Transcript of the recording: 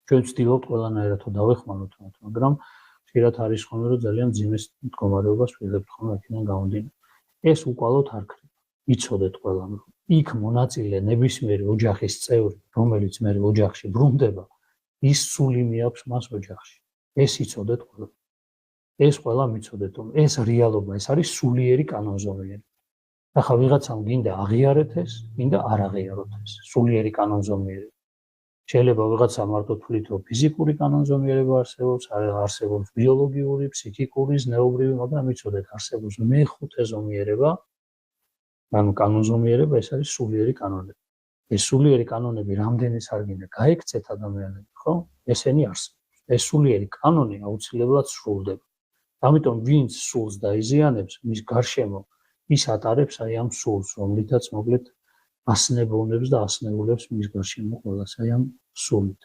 ჩვენ ვცდილობთ ყველანაირად თუ დავეხმაროთ მათ, მაგრამ ხშირად არის ხოლმე რომ ძალიან ძიმეს მდგომარეობას ვიღებთ ხოლმე აქედან გამომდინარე. ეს უკვალოდ არ ქრება. იცოდეთ ყველამ რომ იქ მონაწილე ნებისმიერი ოჯახის წევრი, რომელიც მე ოჯახში ბრუნდება, ის სული მიაქვს მას ოჯახში. ეს იცოდეთ ყველამ. ეს ყველა მიცოდეთ, რომ ეს რეალობა, ეს არის სულიერი კანონზომიერი. ახლა ვიღაცამ გინდა აღიარეთ ეს, გინდა არ აღიაროთ ეს სულიერი კანონზომიერი. შეიძლება ვიღაცა მარტო თვლით, რომ ფიზიკური კანონზომიერება არსებობს, არსებობს ბიოლოგიური, ფსიქიკური, ზნეობრივი, მაგრამ იცოდეთ, არსებობს მეხუთე ზომიერება, ანუ კანონზომიერება, ეს არის სულიერი კანონები. ეს სულიერი კანონები რამდენის არ გინდა გაიქცეთ ადამიანები, ხო? ესენი არსებობს. ეს სულიერი კანონი აუცილებლად სრულდება. ამიტომ ვინც სულს დაიზიანებს, მის გარშემო ის ატარებს აი ამ სულს, რომლითაც მოკლედ ასნებოვნებს და ასნეულებს მის გარშემო ყველას აი ამ სულით.